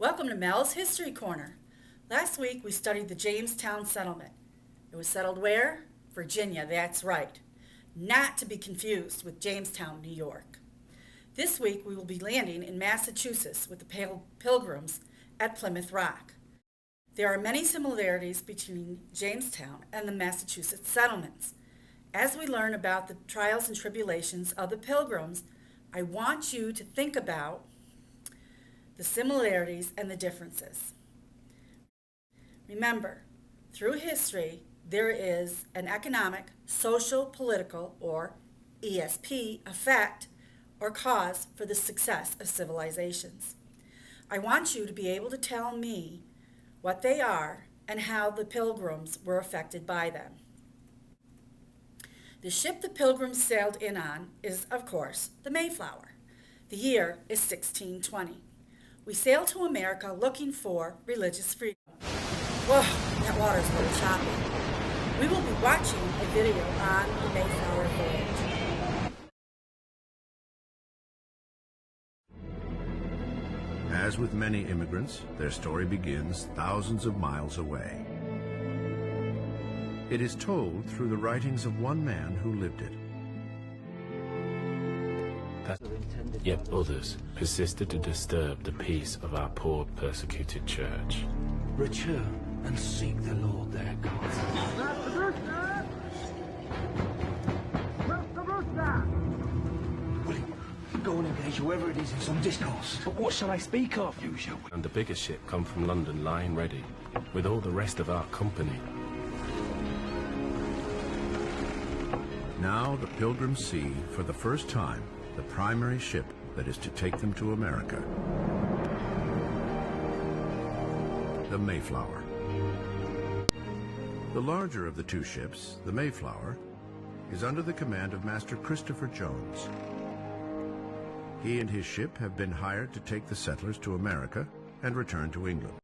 Welcome to Mel's History Corner. Last week we studied the Jamestown settlement. It was settled where? Virginia, that's right. Not to be confused with Jamestown, New York. This week we will be landing in Massachusetts with the Pilgrims at Plymouth Rock. There are many similarities between Jamestown and the Massachusetts settlements. As we learn about the trials and tribulations of the Pilgrims, I want you to think about the similarities and the differences. Remember, through history, there is an economic, social, political, or ESP effect or cause for the success of civilizations. I want you to be able to tell me what they are and how the Pilgrims were affected by them. The ship the Pilgrims sailed in on is, of course, the Mayflower. The year is 1620. We sailed to America looking for religious freedom. Whoa, that water's a little choppy. We will be watching a video on the Mayflower voyage. As with many immigrants, their story begins thousands of miles away. It is told through the writings of one man who lived it. Yet others persisted to disturb the peace of our poor persecuted church. Return and seek the Lord their God. Willie, go and engage whoever it is in some discourse. But what shall I speak of? You shall. And the biggest ship come from London lying ready, with all the rest of our company. Now the Pilgrims see, for the first time, the primary ship that is to take them to America. The Mayflower. The larger of the two ships, the Mayflower, is under the command of Master Christopher Jones. He and his ship have been hired to take the settlers to America and return to England.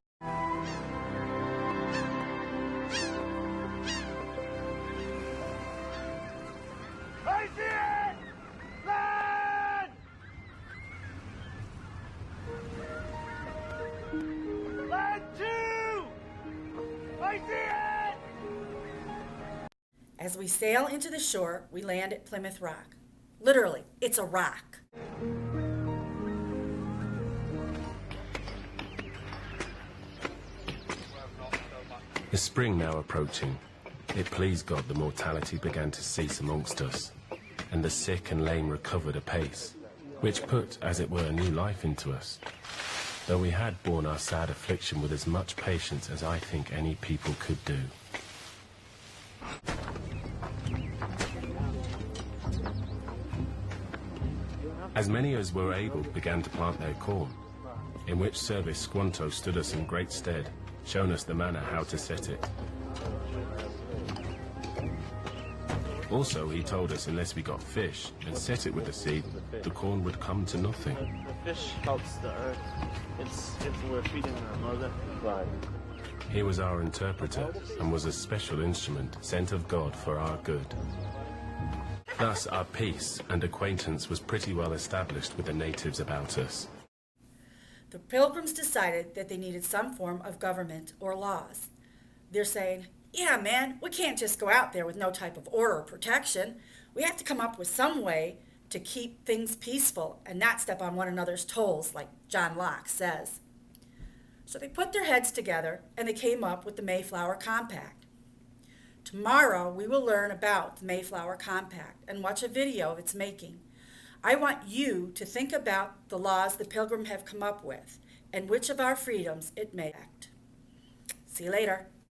As we sail into the shore, we land at Plymouth Rock. Literally, it's a rock. The spring now approaching, it pleased God the mortality began to cease amongst us, and the sick and lame recovered apace, which put, as it were, a new life into us, though we had borne our sad affliction with as much patience as I think any people could do. As many as were able began to plant their corn, in which service Squanto stood us in great stead, showing us the manner how to set it. Also, he told us unless we got fish and set it with the seed, the corn would come to nothing. The fish helps the earth. It's we're feeding our mother. Right. He was our interpreter and was a special instrument sent of God for our good. Thus, our peace and acquaintance was pretty well established with the natives about us. The Pilgrims decided that they needed some form of government or laws. They're saying, yeah, man, we can't just go out there with no type of order or protection. We have to come up with some way to keep things peaceful and not step on one another's toes, like John Locke says. So they put their heads together and they came up with the Mayflower Compact. Tomorrow, we will learn about the Mayflower Compact and watch a video of its making. I want you to think about the laws the Pilgrims have come up with and which of our freedoms it may affect. See you later.